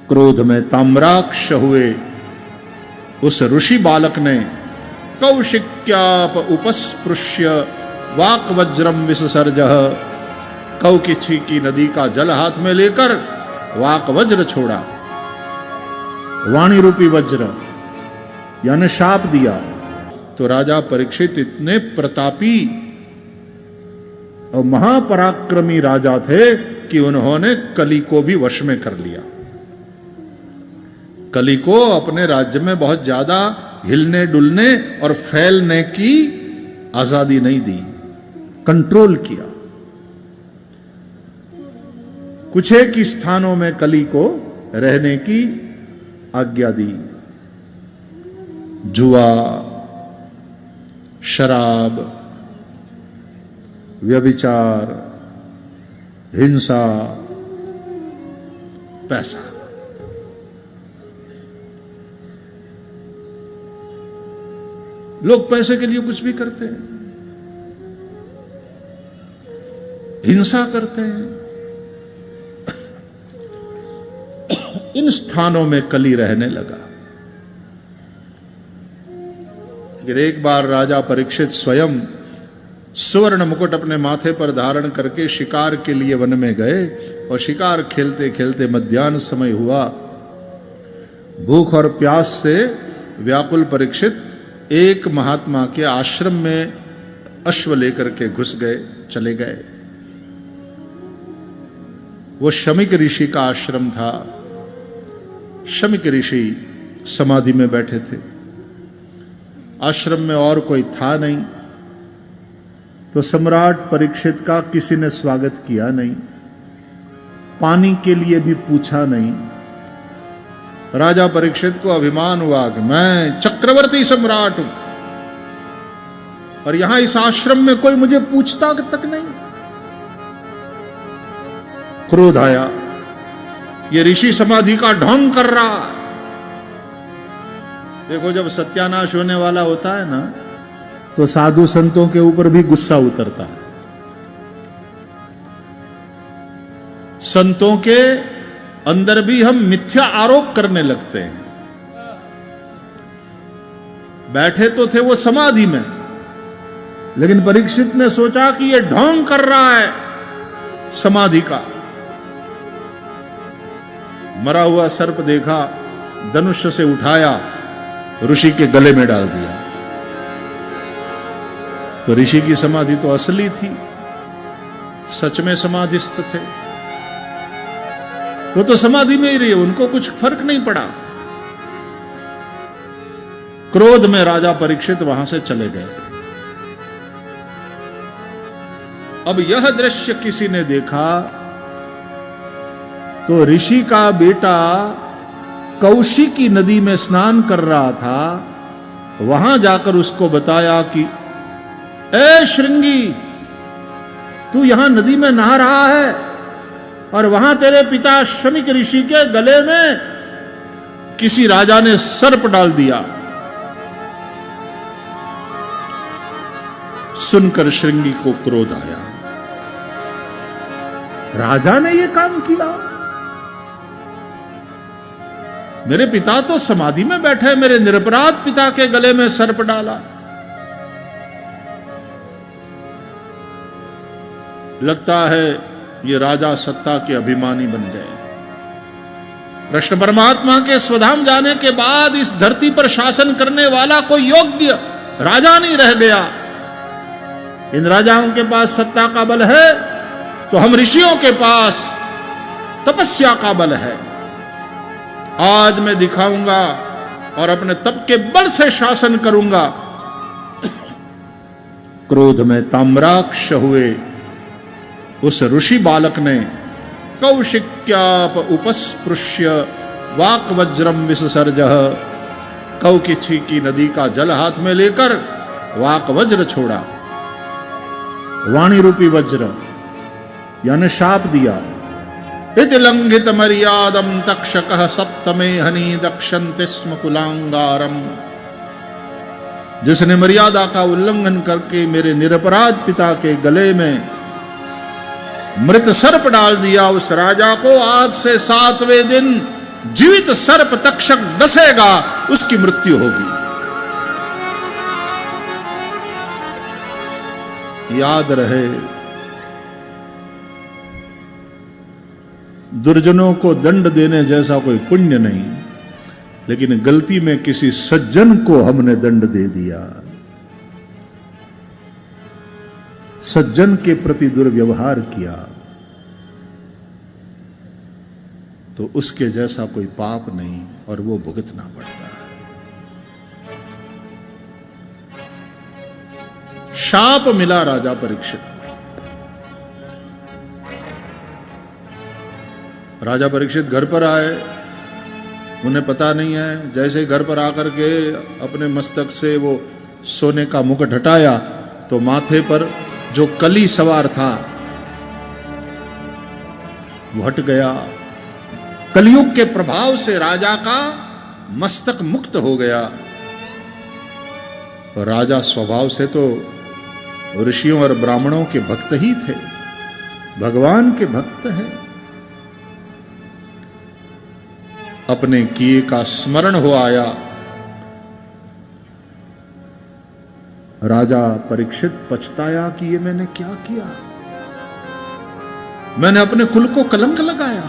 क्रोध में ताम्राक्ष हुए उस ऋषि बालक ने कौशिक्याप उपस्पृश्य वाक वज्रम विससर्जः, कौशिकी की नदी का जल हाथ में लेकर वाक वज्र छोड़ा, वाणी रूपी वज्र यानी शाप दिया। तो राजा परीक्षित इतने प्रतापी और महापराक्रमी राजा थे कि उन्होंने कली को भी वश में कर लिया। कली को अपने राज्य में बहुत ज्यादा हिलने डुलने और फैलने की आजादी नहीं दी, कंट्रोल किया। कुछ एक स्थानों में कली को रहने की आज्ञा दी। जुआ, शराब, व्यभिचार, हिंसा, पैसा, लोग पैसे के लिए कुछ भी करते हैं, हिंसा करते हैं। इन स्थानों में कली रहने लगा। लेकिन एक बार राजा परीक्षित स्वयं सुवर्ण मुकुट अपने माथे पर धारण करके शिकार के लिए वन में गए और शिकार खेलते खेलते मध्याह्न समय हुआ। भूख और प्यास से व्याकुल परीक्षित एक महात्मा के आश्रम में अश्व लेकर के घुस गए, चले गए। वो शमिक ऋषि का आश्रम था। शमिक ऋषि समाधि में बैठे थे। आश्रम में और कोई था नहीं, तो सम्राट परीक्षित का किसी ने स्वागत किया नहीं, पानी के लिए भी पूछा नहीं। राजा परीक्षित को अभिमान हुआ कि मैं चक्रवर्ती सम्राट हूं और यहां इस आश्रम में कोई मुझे पूछता तक नहीं। क्रोध आया, ये ऋषि समाधि का ढोंग कर रहा है। देखो, जब सत्यानाश होने वाला होता है ना, तो साधु संतों के ऊपर भी गुस्सा उतरता है। संतों के अंदर भी हम मिथ्या आरोप करने लगते हैं। बैठे तो थे वो समाधि में, लेकिन परीक्षित ने सोचा कि ये ढोंग कर रहा है समाधि का। मरा हुआ सर्प देखा, धनुष से उठाया, ऋषि के गले में डाल दिया। तो ऋषि की समाधि तो असली थी, सच में समाधिस्थ थे। वो तो समाधि में ही रहे, उनको कुछ फर्क नहीं पड़ा। क्रोध में राजा परीक्षित वहां से चले गए। अब यह दृश्य किसी ने देखा तो ऋषि का बेटा कौशिकी नदी में स्नान कर रहा था। वहां जाकर उसको बताया कि ए श्रृंगी, तू यहां नदी में नहा रहा है और वहां तेरे पिता शमिक ऋषि के गले में किसी राजा ने सर्प डाल दिया। सुनकर श्रृंगी को क्रोध आया, राजा ने यह काम किया? मेरे पिता तो समाधि में बैठे, मेरे निरपराध पिता के गले में सर्प डाला। लगता है ये राजा सत्ता के अभिमानी बन गए। कृष्ण परमात्मा के स्वधाम जाने के बाद इस धरती पर शासन करने वाला कोई योग्य राजा नहीं रह गया। इन राजाओं के पास सत्ता का बल है, तो हम ऋषियों के पास तपस्या का बल है। आज मैं दिखाऊंगा और अपने तप के बल से शासन करूंगा। क्रोध में ताम्राक्ष हुए उस ऋषि बालक ने कौशिक्याप उपस्पृश्य वाक वज्रम विससर्जः, कौशिकी की नदी का जल हाथ में लेकर वाक वज्र छोड़ा, वाणी रूपी वज्र यानी शाप दिया। इति लंघित मर्यादम तक्षकः सप्तमे हनि दक्षन्ति स्म कुलांगारम। जिसने मर्यादा का उल्लंघन करके मेरे निरपराध पिता के गले में मृत सर्प डाल दिया, उस राजा को आज से 7वें दिन जीवित सर्प तक्षक डसेगा, उसकी मृत्यु होगी। याद रहे, दुर्जनों को दंड देने जैसा कोई पुण्य नहीं, लेकिन गलती में किसी सज्जन को हमने दंड दे दिया, सज्जन के प्रति दुर्व्यवहार किया, तो उसके जैसा कोई पाप नहीं, और वो भुगतना पड़ता है। शाप मिला राजा परीक्षित को। राजा परीक्षित घर पर आए, उन्हें पता नहीं है, जैसे घर पर आकर के अपने मस्तक से वो सोने का मुकुट हटाया तो माथे पर जो कली सवार था वो हट गया। कलयुग के प्रभाव से राजा का मस्तक मुक्त हो गया। और राजा स्वभाव से तो ऋषियों और ब्राह्मणों के भक्त ही थे, भगवान के भक्त हैं। अपने किए का स्मरण हो आया। राजा परीक्षित पछताया कि ये मैंने क्या किया, मैंने अपने कुल को कलंक लगाया।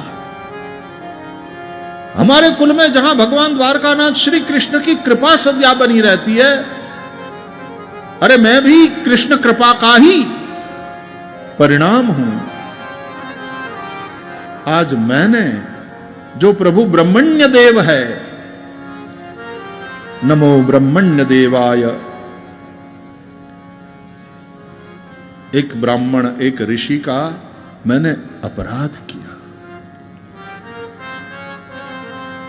हमारे कुल में जहां भगवान द्वारकानाथ श्री कृष्ण की कृपा सदा बनी रहती है, अरे मैं भी कृष्ण कृपा का ही परिणाम हूं। आज मैंने, जो प्रभु ब्रह्मण्य देव है, नमो ब्रह्मण्य देवाय, एक ब्राह्मण एक ऋषि का मैंने अपराध किया,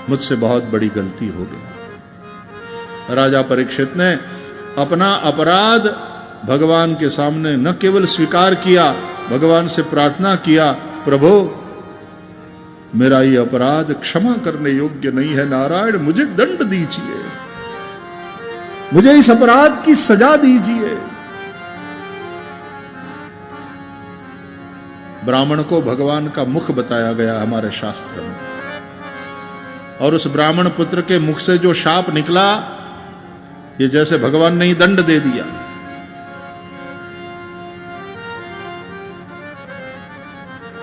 मुझसे बहुत बड़ी गलती हो गई। राजा परीक्षित ने अपना अपराध भगवान के सामने न केवल स्वीकार किया, भगवान से प्रार्थना किया, प्रभु मेरा ये अपराध क्षमा करने योग्य नहीं है, नारायण मुझे दंड दीजिए, मुझे इस अपराध की सजा दीजिए। ब्राह्मण को भगवान का मुख बताया गया हमारे शास्त्र में, और उस ब्राह्मण पुत्र के मुख से जो शाप निकला, ये जैसे भगवान ने ही दंड दे दिया।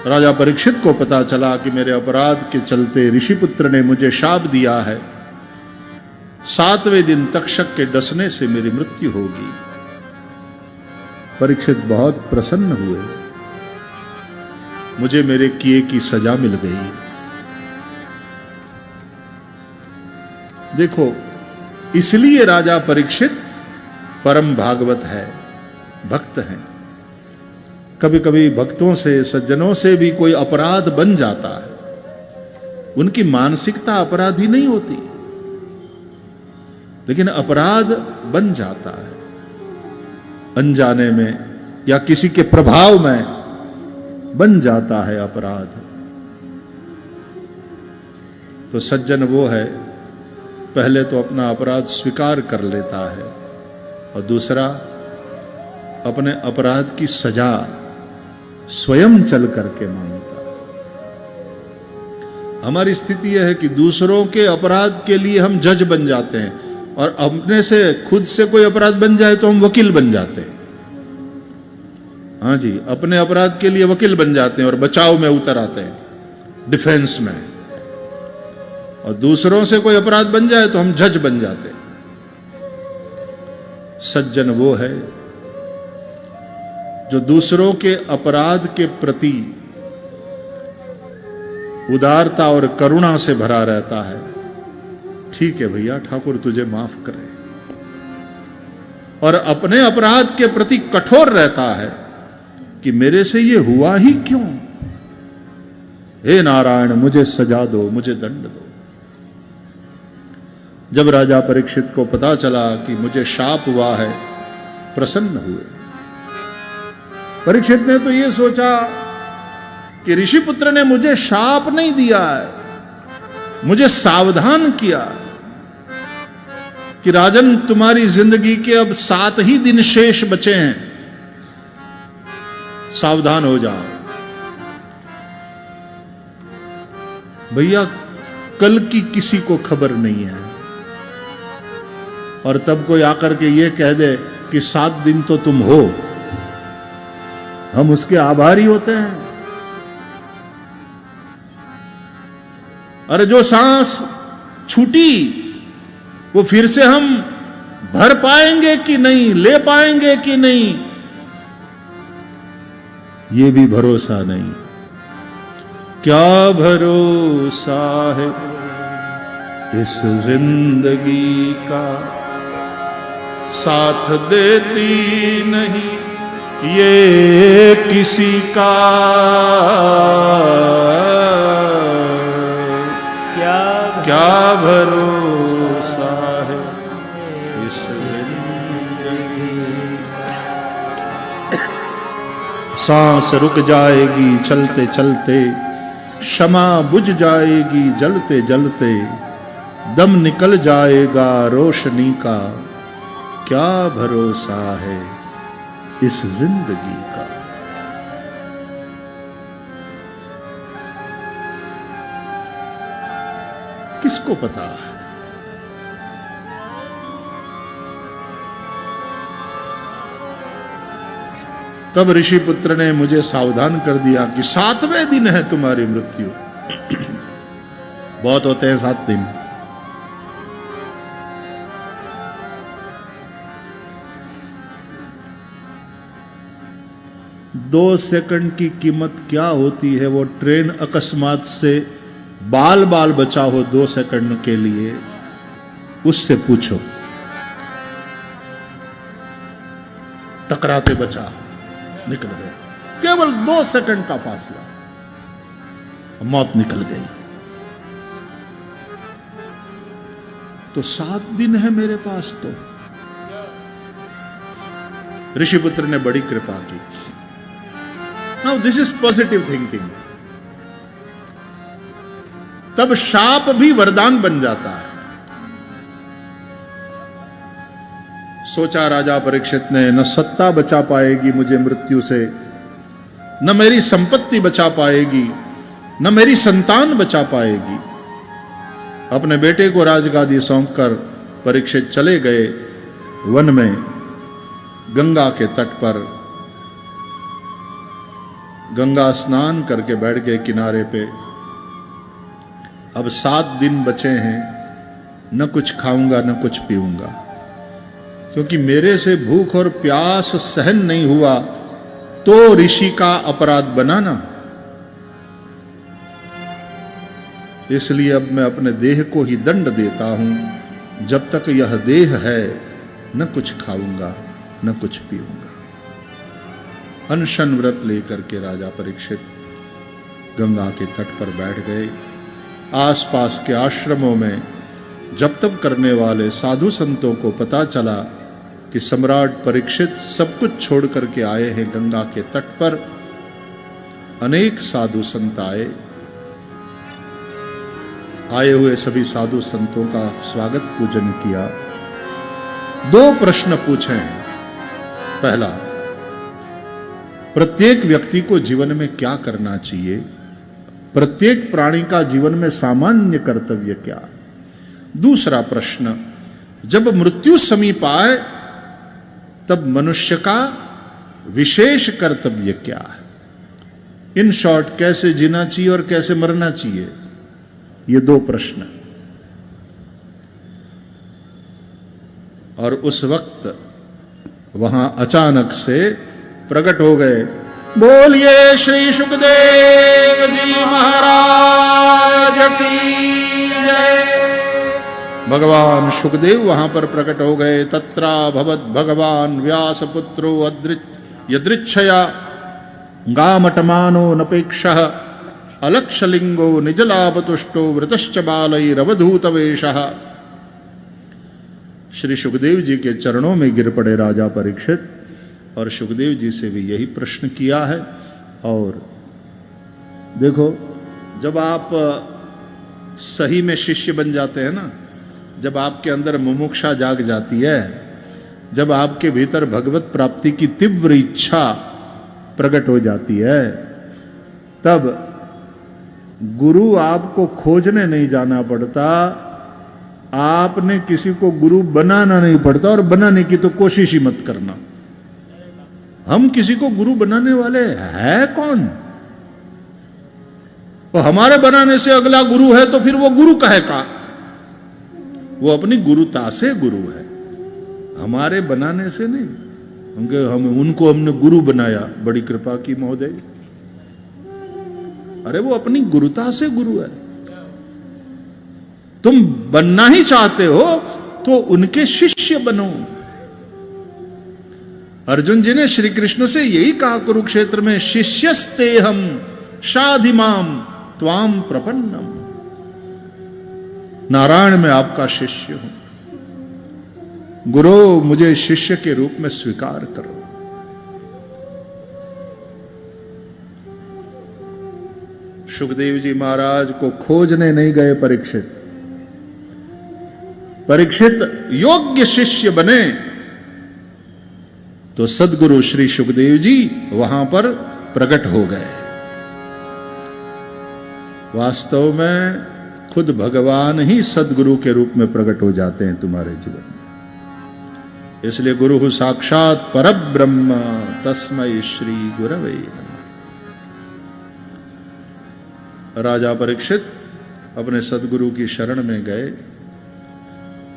राजा परीक्षित को पता चला कि मेरे अपराध के चलते ऋषिपुत्र ने मुझे शाप दिया है, 7वें दिन तक्षक के डसने से मेरी मृत्यु होगी। परीक्षित बहुत प्रसन्न हुए, मुझे मेरे किए की सजा मिल गई। देखो, इसलिए राजा परीक्षित परम भागवत है, भक्त हैं। कभी कभी भक्तों से, सज्जनों से भी कोई अपराध बन जाता है, उनकी मानसिकता अपराधी नहीं होती, लेकिन अपराध बन जाता है अनजाने में या किसी के प्रभाव में बन जाता है अपराध। तो सज्जन वो है, पहले तो अपना अपराध स्वीकार कर लेता है, और दूसरा अपने अपराध की सजा स्वयं चल करके मांगता है। हमारी स्थिति यह है कि दूसरों के अपराध के लिए हम जज बन जाते हैं, और अपने से खुद से कोई अपराध बन जाए तो हम वकील बन जाते हैं। हाँ जी, अपने अपराध के लिए वकील बन जाते हैं और बचाव में उतर आते हैं, डिफेंस में। और दूसरों से कोई अपराध बन जाए तो हम जज बन जाते हैं। सज्जन वो है जो दूसरों के अपराध के प्रति उदारता और करुणा से भरा रहता है। ठीक है भैया, ठाकुर तुझे माफ करे, और अपने अपराध के प्रति कठोर रहता है कि मेरे से ये हुआ ही क्यों, हे नारायण मुझे सजा दो, मुझे दंड दो। जब राजा परीक्षित को पता चला कि मुझे शाप हुआ है, प्रसन्न हुए। परीक्षित ने तो ये सोचा कि ऋषिपुत्र ने मुझे शाप नहीं दिया है, मुझे सावधान किया कि राजन तुम्हारी जिंदगी के अब 7 ही दिन शेष बचे हैं, सावधान हो जाओ। भैया कल की किसी को खबर नहीं है। और तब कोई आकर के ये कह दे कि 7 दिन तो तुम हो, हम उसके आभारी होते हैं। अरे जो सांस छूटी वो फिर से हम भर पाएंगे कि नहीं, ले पाएंगे कि नहीं, ये भी भरोसा नहीं। क्या भरोसा है इस जिंदगी का, साथ देती नहीं ये किसी का। क्या भरोसा है इस जिंदगी का। सांस रुक जाएगी चलते चलते, क्षमा बुझ जाएगी जलते जलते, दम निकल जाएगा रोशनी का। क्या भरोसा है इस जिंदगी का। किसको पता है? तब ऋषि पुत्र ने मुझे सावधान कर दिया कि 7वें दिन है तुम्हारी मृत्यु। बहुत होते हैं 7 दिन। दो सेकंड की कीमत क्या होती है। वो ट्रेन अकस्मात से बाल बाल बचा हो 2 सेकंड के लिए, उससे पूछो। टकराते बचा, निकल गए। केवल 2 सेकंड का फासला, मौत निकल गई। तो 7 दिन है मेरे पास। तो ऋषिपुत्र ने बड़ी कृपा की। Now this is positive thinking. तब शाप भी वरदान बन जाता है। सोचा राजा परीक्षित ने, न सत्ता बचा पाएगी मुझे मृत्यु से, न मेरी संपत्ति बचा पाएगी, न मेरी संतान बचा पाएगी। अपने बेटे को राजगादी सौंपकर परीक्षित चले गए वन में, गंगा के तट पर। गंगा स्नान करके बैठ गए किनारे पे। अब 7 दिन बचे हैं, न कुछ खाऊंगा न कुछ पीऊंगा, क्योंकि मेरे से भूख और प्यास सहन नहीं हुआ तो ऋषि का अपराध बना ना। इसलिए अब मैं अपने देह को ही दंड देता हूं। जब तक यह देह है न कुछ खाऊंगा न कुछ पीऊंगा। अनशन व्रत लेकर के राजा परीक्षित गंगा के तट पर बैठ गए। आसपास के आश्रमों में जप तप करने वाले साधु संतों को पता चला कि सम्राट परीक्षित सब कुछ छोड़ करके आए हैं गंगा के तट पर। अनेक साधु संत आए। आए हुए सभी साधु संतों का स्वागत पूजन किया। 2 प्रश्न पूछे। पहला, प्रत्येक व्यक्ति को जीवन में क्या करना चाहिए? प्रत्येक प्राणी का जीवन में सामान्य कर्तव्य क्या? दूसरा प्रश्न, जब मृत्यु समीप आए तब मनुष्य का विशेष कर्तव्य क्या है? इन शॉर्ट, कैसे जीना चाहिए और कैसे मरना चाहिए, ये 2 प्रश्न। और उस वक्त वहां अचानक से प्रकट हो गए। बोलिए श्री सुखदेव जी महाराज की जय। भगवान सुखदेव वहां पर प्रकट हो गए। तत्रा भवत भगवान व्यासपुत्रो यदृच्छया गामटमानो नपेक्षः अलक्षलिंगो निजलाभतुष्टो वृतश्च बालैरवधूत वेशः। श्री सुखदेव जी के चरणों में गिर पड़े राजा परीक्षित और सुखदेव जी से भी यही प्रश्न किया है। और देखो, जब आप सही में शिष्य बन जाते हैं ना, जब आपके अंदर मुमुक्षा जाग जाती है, जब आपके भीतर भगवत प्राप्ति की तीव्र इच्छा प्रकट हो जाती है, तब गुरु आपको खोजने नहीं जाना पड़ता, आपने किसी को गुरु बनाना नहीं पड़ता, और बनाने की तो कोशिश ही मत करना। हम किसी को गुरु बनाने वाले है कौन? तो हमारे बनाने से अगला गुरु है तो फिर वो गुरु कहे का? वो अपनी गुरुता से गुरु है, हमारे बनाने से नहीं। उनको हमने गुरु बनाया, बड़ी कृपा की महोदय। अरे वो अपनी गुरुता से गुरु है। तुम बनना ही चाहते हो तो उनके शिष्य बनो। अर्जुन जी ने श्री कृष्ण से यही कहा कुरुक्षेत्र में, शिष्यस्तेहम शाधिमाम त्वाम प्रपन्नम। नारायण मैं आपका शिष्य हूं, गुरु मुझे शिष्य के रूप में स्वीकार करो। सुखदेव जी महाराज को खोजने नहीं गए परीक्षित। परीक्षित योग्य शिष्य बने तो सद्गुरु श्री सुखदेव जी वहां पर प्रकट हो गए। वास्तव में खुद भगवान ही सद्गुरु के रूप में प्रकट हो जाते हैं तुम्हारे जीवन में। इसलिए गुरु साक्षात परब्रह्म तस्मै श्री गुरवे नमः। राजा परीक्षित अपने सद्गुरु की शरण में गए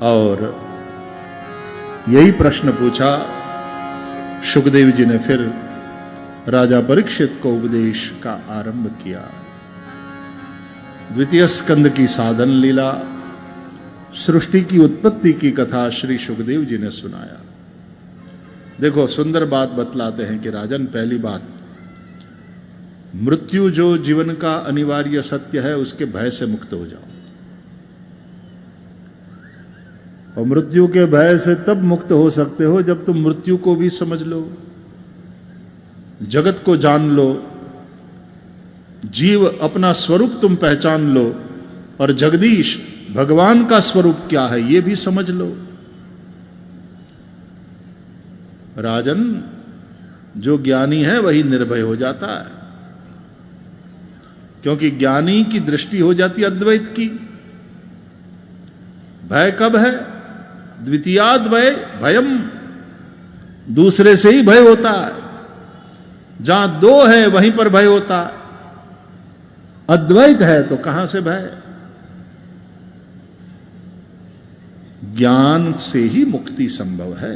और यही प्रश्न पूछा। सुखदेव जी ने फिर राजा परीक्षित को उपदेश का आरंभ किया। द्वितीय स्कंद की साधन लीला, सृष्टि की उत्पत्ति की कथा श्री सुखदेव जी ने सुनाया। देखो सुंदर बात बतलाते हैं कि राजन, पहली बात, मृत्यु जो जीवन का अनिवार्य सत्य है उसके भय से मुक्त हो जाओ। और मृत्यु के भय से तब मुक्त हो सकते हो जब तुम मृत्यु को भी समझ लो, जगत को जान लो, जीव अपना स्वरूप तुम पहचान लो, और जगदीश भगवान का स्वरूप क्या है ये भी समझ लो। राजन, जो ज्ञानी है वही निर्भय हो जाता है, क्योंकि ज्ञानी की दृष्टि हो जाती है अद्वैत की। भय कब है? द्वितीयाद्वय भयम, दूसरे से ही भय होता है। जहां दो है वहीं पर भय होता है, अद्वैत है तो कहां से भय? ज्ञान से ही मुक्ति संभव है,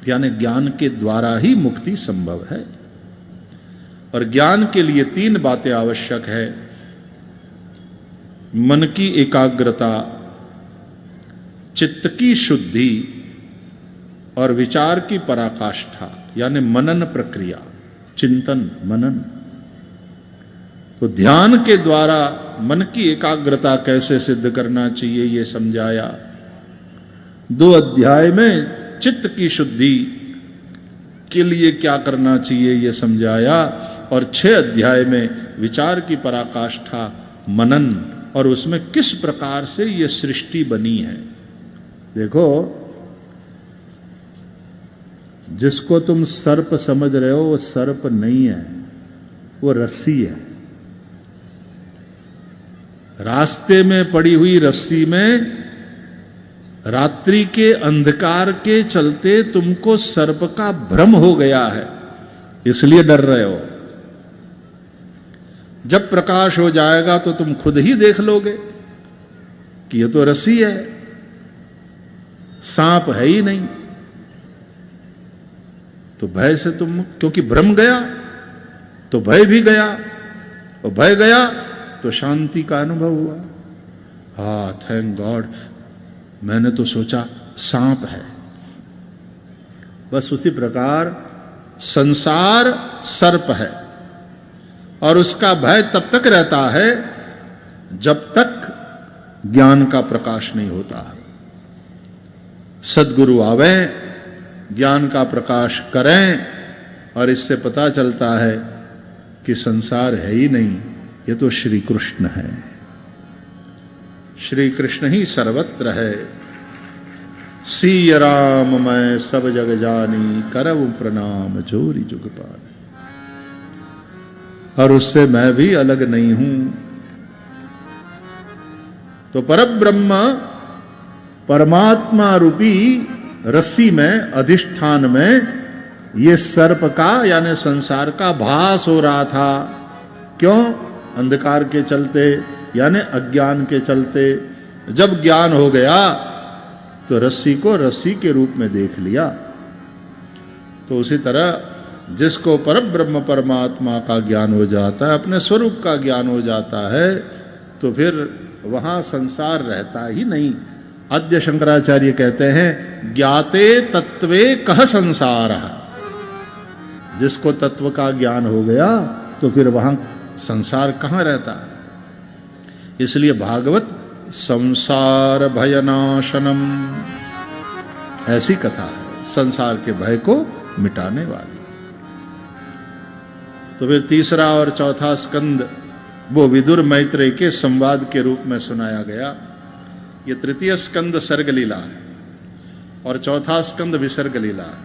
यानी ज्ञान के द्वारा ही मुक्ति संभव है। और ज्ञान के लिए तीन बातें आवश्यक है: मन की एकाग्रता, चित्त की शुद्धि और विचार की पराकाष्ठा, यानी मनन प्रक्रिया, चिंतन मनन। तो ध्यान के द्वारा मन की एकाग्रता कैसे सिद्ध करना चाहिए ये समझाया। 2 अध्याय में चित्त की शुद्धि के लिए क्या करना चाहिए ये समझाया, और 6 अध्याय में विचार की पराकाष्ठा, मनन, और उसमें किस प्रकार से ये सृष्टि बनी है। देखो, जिसको तुम सर्प समझ रहे हो वो सर्प नहीं है, वो रस्सी है। रास्ते में पड़ी हुई रस्सी में रात्रि के अंधकार के चलते तुमको सर्प का भ्रम हो गया है, इसलिए डर रहे हो। जब प्रकाश हो जाएगा तो तुम खुद ही देख लोगे कि ये तो रस्सी है, सांप है ही नहीं। तो भय से तुम, क्योंकि भ्रम गया तो भय भी गया, और भय गया तो शांति का अनुभव हुआ। हाँ, थैंक गॉड, मैंने तो सोचा सांप है। बस उसी प्रकार संसार सर्प है, और उसका भय तब तक रहता है जब तक ज्ञान का प्रकाश नहीं होता। सद्गुरु आवे, ज्ञान का प्रकाश करें, और इससे पता चलता है कि संसार है ही नहीं, ये तो श्री कृष्ण है। श्री कृष्ण ही सर्वत्र है। सिय राम मैं सब जग जानी, करऊ प्रणाम जोरी जुग पानी। और उससे मैं भी अलग नहीं हूं। तो परब्रह्म परमात्मा रूपी रस्सी में, अधिष्ठान में ये सर्प का यानी संसार का भास हो रहा था। क्यों? अंधकार के चलते यानी अज्ञान के चलते। जब ज्ञान हो गया तो रस्सी को रस्सी के रूप में देख लिया। तो उसी तरह जिसको परब्रह्म परमात्मा का ज्ञान हो जाता है, अपने स्वरूप का ज्ञान हो जाता है, तो फिर वहां संसार रहता ही नहीं। आद्य शंकराचार्य कहते हैं ज्ञाते तत्वे कह संसार। जिसको तत्व का ज्ञान हो गया तो फिर वहां संसार कहां रहता है। इसलिए भागवत संसार भयनाशनम ऐसी कथा है, संसार के भय को मिटाने वाली। तो फिर तीसरा और चौथा स्कंद वो विदुर मैत्रेय के संवाद के रूप में सुनाया गया। ये तृतीय स्कंद सर्ग लीला है और चौथा स्कंद विसर्ग लीला है।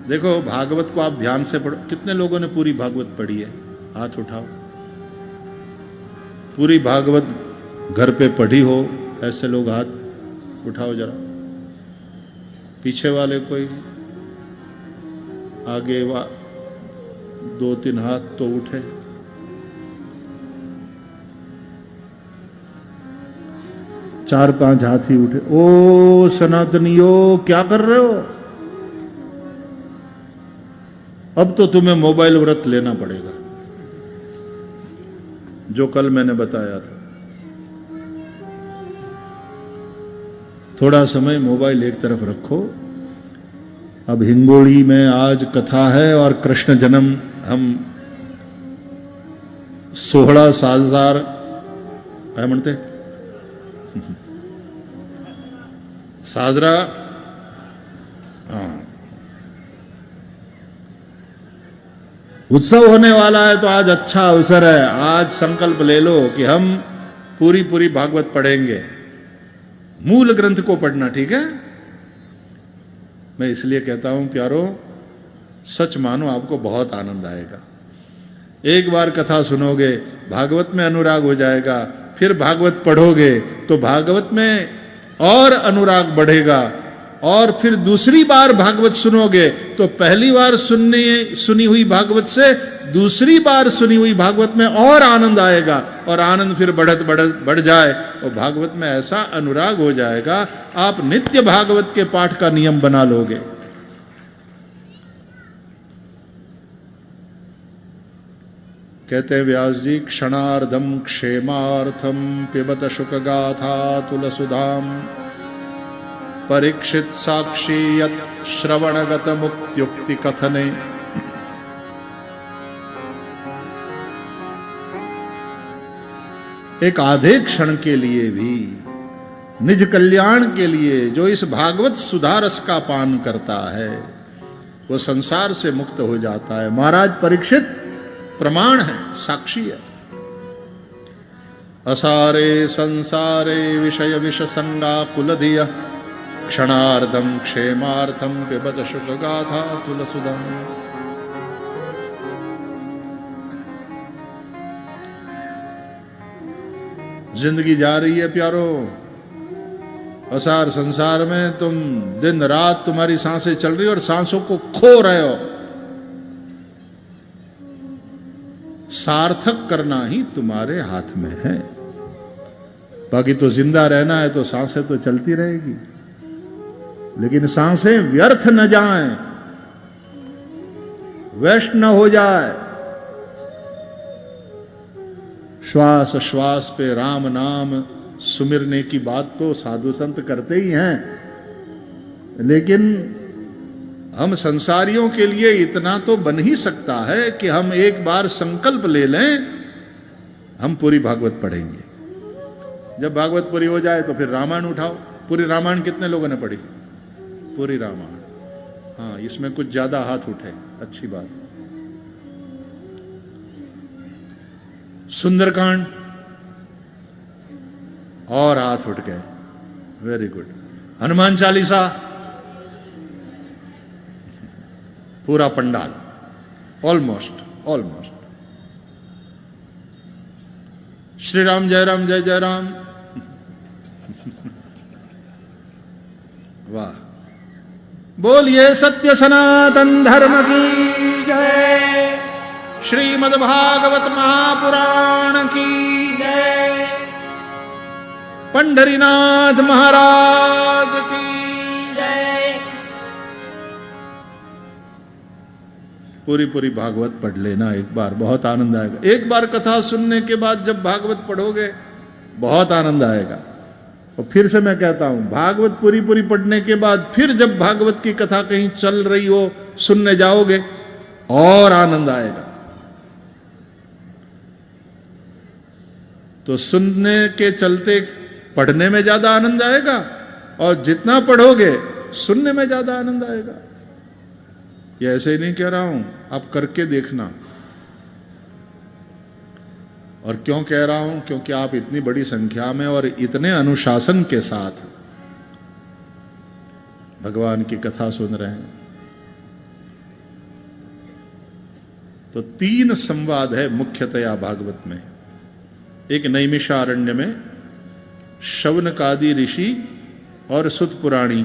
देखो भागवत को आप ध्यान से पढ़ो। कितने लोगों ने पूरी भागवत पढ़ी है? हाथ उठाओ। पूरी भागवत घर पे पढ़ी हो ऐसे लोग हाथ उठाओ जरा। पीछे वाले कोई, आगे 2-3 हाथ तो उठे। चार 5 हाथ ही उठे। ओ सनातनियों, क्या कर रहे हो? अब तो तुम्हें मोबाइल व्रत लेना पड़ेगा, जो कल मैंने बताया था। थोड़ा समय मोबाइल एक तरफ रखो। अब हिंगोली में आज कथा है और कृष्ण जन्म हम 16 साजार काय म्हणते साजरा। हाँ, उत्सव होने वाला है तो आज अच्छा अवसर है। आज संकल्प ले लो कि हम पूरी भागवत पढ़ेंगे। मूल ग्रंथ को पढ़ना, ठीक है? मैं इसलिए कहता हूं प्यारो, सच मानो आपको बहुत आनंद आएगा। एक बार कथा सुनोगे, भागवत में अनुराग हो जाएगा। फिर भागवत पढ़ोगे तो भागवत में और अनुराग बढ़ेगा। और फिर दूसरी बार भागवत सुनोगे तो पहली बार सुनी हुई भागवत से दूसरी बार सुनी हुई भागवत में और आनंद आएगा। और आनंद फिर बढ़ जाए और भागवत में ऐसा अनुराग हो जाएगा, आप नित्य भागवत के पाठ का नियम बना लोगे। कहते हैं व्यास जी, क्षणार्धम क्षेमार्थम पिबत शुक गाथा तुलसुधाम परीक्षित साक्षी यत् श्रवणगत मुक्त्युक्ति कथने। एक आधे क्षण के लिए भी निज कल्याण के लिए जो इस भागवत सुधारस का पान करता है वो संसार से मुक्त हो जाता है। महाराज परीक्षित प्रमाण है, साक्षी है। असारे संसारे विषय विष संगा कुलधिय क्षणार्धम क्षेमार्थम पिबत शुक गाथा तुलसुधम। जिंदगी जा रही है प्यारो, असार संसार में तुम दिन रात तुम्हारी सांसें चल रही हो और सांसों को खो रहे हो। सार्थक करना ही तुम्हारे हाथ में है। बाकी तो जिंदा रहना है तो सांसें तो चलती रहेगी, लेकिन सांसें व्यर्थ न जाएं, वेस्ट न हो जाए। श्वास श्वास पे राम नाम सुमिरने की बात तो साधु संत करते ही हैं, लेकिन हम संसारियों के लिए इतना तो बन ही सकता है कि हम एक बार संकल्प ले लें, हम पूरी भागवत पढ़ेंगे। जब भागवत पूरी हो जाए तो फिर रामायण उठाओ। पूरी रामायण कितने लोगों ने पढ़ी? पूरी रामायण। हाँ, इसमें कुछ ज्यादा हाथ उठे, अच्छी बात। सुंदरकांड और हाथ उठ गए, वेरी गुड। हनुमान चालीसा, पूरा पंडाल, ऑलमोस्ट। श्री राम जय जय राम। वाह, बोलिए सत्य सनातन धर्म की जय, श्रीमद् भागवत महापुराण की जय, पंढरीनाथ महाराज की जय। पूरी भागवत पढ़ लेना एक बार, बहुत आनंद आएगा। एक बार कथा सुनने के बाद जब भागवत पढ़ोगे बहुत आनंद आएगा। और फिर से मैं कहता हूं, भागवत पूरी पढ़ने के बाद फिर जब भागवत की कथा कहीं चल रही हो सुनने जाओगे और आनंद आएगा। तो सुनने के चलते पढ़ने में ज्यादा आनंद आएगा, और जितना पढ़ोगे सुनने में ज्यादा आनंद आएगा। ये ऐसे ही नहीं कह रहा हूं, आप करके देखना। और क्यों कह रहा हूं? क्योंकि आप इतनी बड़ी संख्या में और इतने अनुशासन के साथ भगवान की कथा सुन रहे हैं। तो 3 संवाद है मुख्यतया भागवत में। एक नैमिषारण्य में शौनकादि ऋषि और सुत पुराणी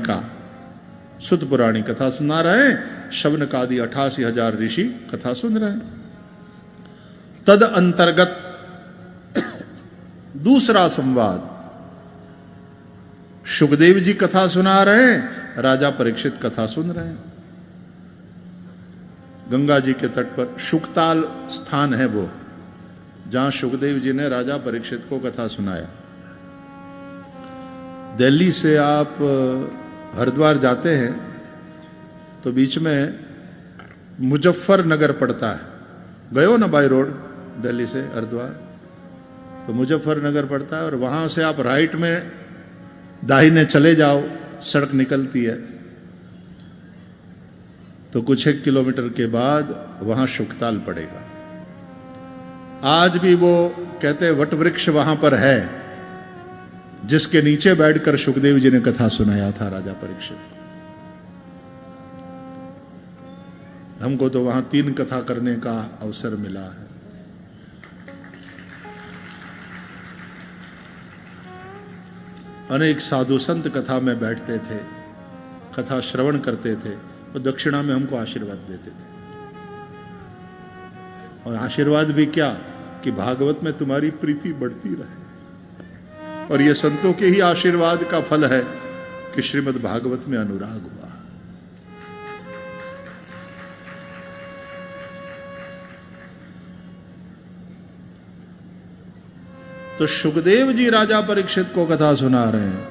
कथा सुना रहे हैं। शौनकादि 88,000 ऋषि कथा सुन रहे हैं। तद अंतर्गत दूसरा संवाद, शुकदेव जी कथा सुना रहे हैं, राजा परीक्षित कथा सुन रहे हैं। गंगा जी के तट पर शुकताल स्थान है वो, जहां शुकदेव जी ने राजा परीक्षित को कथा सुनाया। दिल्ली से आप हरिद्वार जाते हैं तो बीच में मुजफ्फरनगर पड़ता है। गए हो ना बाय रोड दिल्ली से हरिद्वार? तो मुजफ्फरनगर पड़ता है, और वहां से आप राइट में दाहिने चले जाओ, सड़क निकलती है। तो कुछ 1 किलोमीटर के बाद वहां शुकताल पड़ेगा। आज भी वो कहते हैं वट वृक्ष वहां पर है, जिसके नीचे बैठकर शुकदेव जी ने कथा सुनाया था राजा परीक्षित को। हमको तो वहां 3 कथा करने का अवसर मिला है। अनेक साधु संत कथा में बैठते थे, कथा श्रवण करते थे, और दक्षिणा में हमको आशीर्वाद देते थे। और आशीर्वाद भी क्या, कि भागवत में तुम्हारी प्रीति बढ़ती रहे। और ये संतों के ही आशीर्वाद का फल है कि श्रीमद् भागवत में अनुराग हुआ। तो शुकदेव जी राजा परीक्षित को कथा सुना रहे हैं,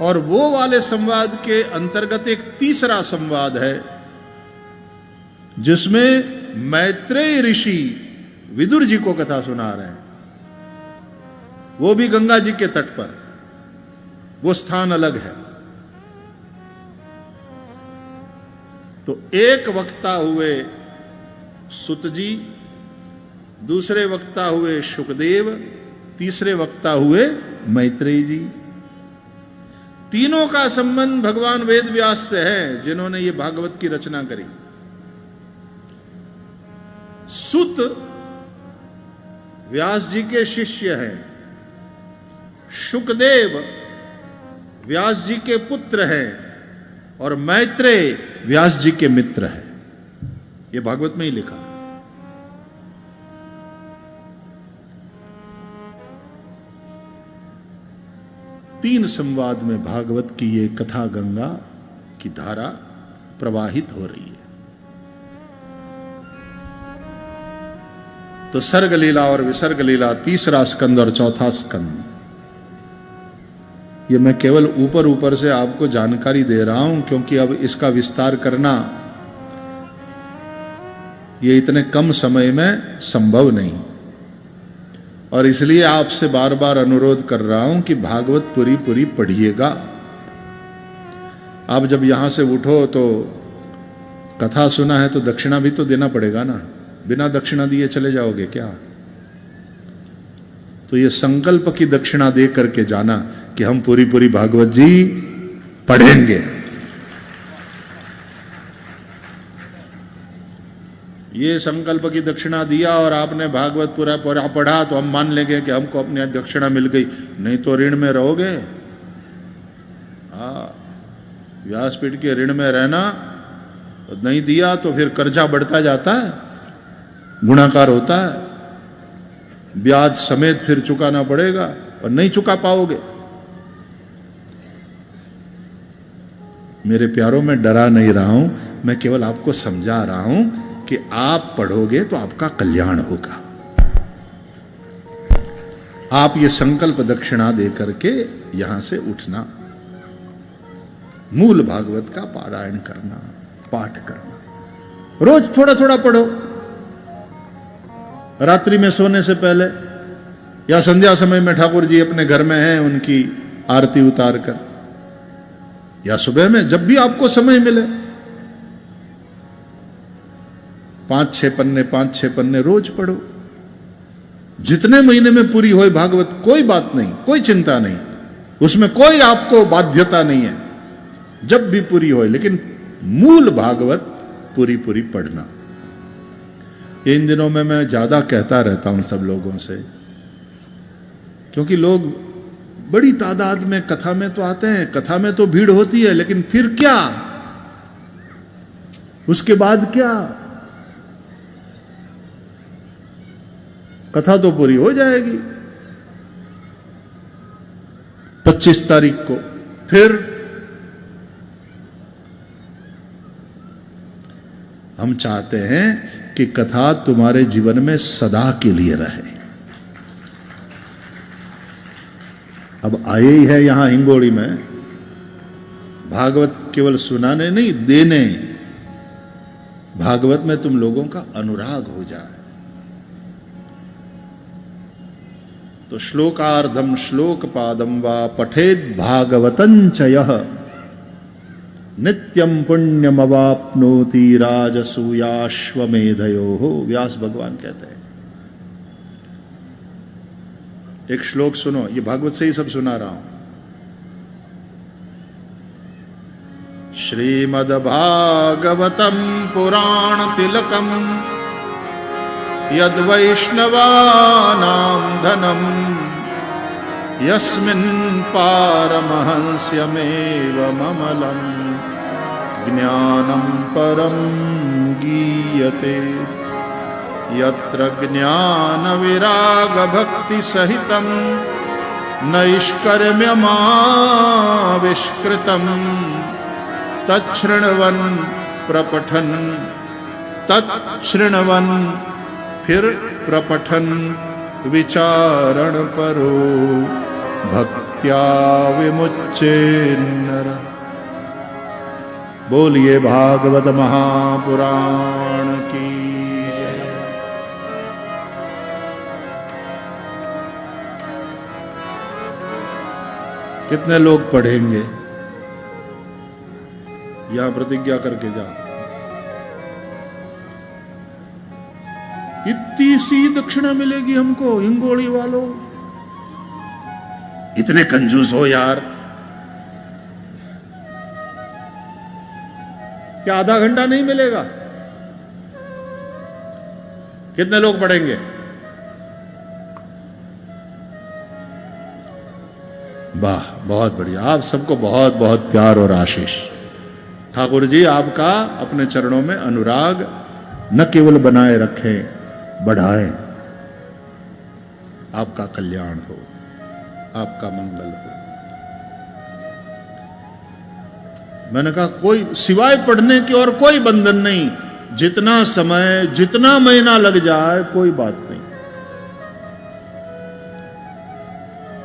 और वो वाले संवाद के अंतर्गत एक तीसरा संवाद है, जिसमें मैत्रेय ऋषि विदुर जी को कथा सुना रहे हैं। वो भी गंगा जी के तट पर, वो स्थान अलग है। तो एक वक्ता हुए सुत जी, दूसरे वक्ता हुए शुकदेव, तीसरे वक्ता हुए मैत्रेय जी। तीनों का संबंध भगवान वेद व्यास से है, जिन्होंने ये भागवत की रचना करी। सुत व्यास जी के शिष्य हैं, शुकदेव व्यास जी के पुत्र हैं, और मैत्रेय व्यास जी के मित्र हैं। ये भागवत में ही लिखा। तीन संवाद में भागवत की ये कथा गंगा की धारा प्रवाहित हो रही है। तो सर्ग लीला और विसर्ग लीला, तीसरा स्कंद और चौथा स्कंद, ये मैं केवल ऊपर ऊपर से आपको जानकारी दे रहा हूं, क्योंकि अब इसका विस्तार करना ये इतने कम समय में संभव नहीं। और इसलिए आपसे बार बार अनुरोध कर रहा हूं कि भागवत पूरी पूरी पढ़िएगा। आप जब यहां से उठो तो कथा सुना है तो दक्षिणा भी तो देना पड़ेगा ना। बिना दक्षिणा दिए चले जाओगे क्या? तो ये संकल्प की दक्षिणा दे करके जाना कि हम पूरी पूरी भागवत जी पढ़ेंगे। ये संकल्प की दक्षिणा दिया और आपने भागवत पूरा पूरा पढ़ा तो हम मान लेंगे कि हमको अपनी दक्षिणा मिल गई, नहीं तो ऋण में रहोगे। हाँ, व्यासपीठ के ऋण में रहना, तो नहीं दिया तो फिर कर्जा बढ़ता जाता है, गुणाकार होता है, ब्याज समेत फिर चुकाना पड़ेगा और नहीं चुका पाओगे। मेरे प्यारों, में डरा नहीं रहा हूं, मैं केवल आपको समझा रहा हूं कि आप पढ़ोगे तो आपका कल्याण होगा। आप ये संकल्प दक्षिणा दे करके यहां से उठना, मूल भागवत का पारायण करना, पाठ करना, रोज थोड़ा थोड़ा पढ़ो। रात्रि में सोने से पहले या संध्या समय में ठाकुर जी अपने घर में हैं, उनकी आरती उतार कर, या सुबह में जब भी आपको समय मिले 5-6 पन्ने रोज पढ़ो। जितने महीने में पूरी हो भागवत, कोई बात नहीं, कोई चिंता नहीं, उसमें कोई आपको बाध्यता नहीं है, जब भी पूरी हो, लेकिन मूल भागवत पूरी पूरी पढ़ना। इन दिनों में मैं ज्यादा कहता रहता हूं सब लोगों से, क्योंकि लोग बड़ी तादाद में कथा में तो आते हैं, कथा में तो भीड़ होती है, लेकिन फिर क्या, उसके बाद क्या? कथा तो पूरी हो जाएगी 25 तारीख को, फिर हम चाहते हैं कि कथा तुम्हारे जीवन में सदा के लिए रहे। अब आए ही है यहां हिंगोड़ी में, भागवत केवल सुनाने नहीं, देने, भागवत में तुम लोगों का अनुराग हो जाए। तो श्लोकार्धम श्लोक पादम वा पठेद भागवतं च यः नित्यम पुण्यमवाप्नोति राजसूयाश्वमेधयोः, व्यास भगवान कहते हैं। एक श्लोक सुनो, ये भागवत से ही सब सुना रहा हूं। श्रीमद्भागवतम पुराण तिलकम यद् वैष्णवानां धनम यस्मिन् पारमहंस्यमेव ममलं ज्ञानं परं गीयते यत्र ज्ञान विराग भक्ति सहितं नैष्कर्म्यमाविष्कृतं तच्छृण्वन् प्रपठन् तच्छृण्वन् फिर प्रपठन विचारण परो भक्त्या विमुच्चे नर। बोलिए भागवत महापुराण की जय। कितने लोग पढ़ेंगे? यहां प्रतिज्ञा करके जाओ। इतनी सी दक्षिणा मिलेगी हमको, हिंगोली वालों, इतने कंजूस हो यार। क्या आधा घंटा नहीं मिलेगा? कितने लोग पढ़ेंगे? वाह, बहुत बढ़िया। आप सबको बहुत बहुत प्यार और आशीष। ठाकुर जी आपका अपने चरणों में अनुराग न केवल बनाए रखें, बढ़ाएं। आपका कल्याण हो, आपका मंगल हो। मैंने कहा कोई सिवाय पढ़ने के और कोई बंधन नहीं, जितना समय जितना महीना लग जाए कोई बात नहीं।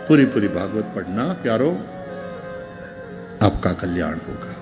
पूरी पूरी भागवत पढ़ना प्यारो, आपका कल्याण होगा।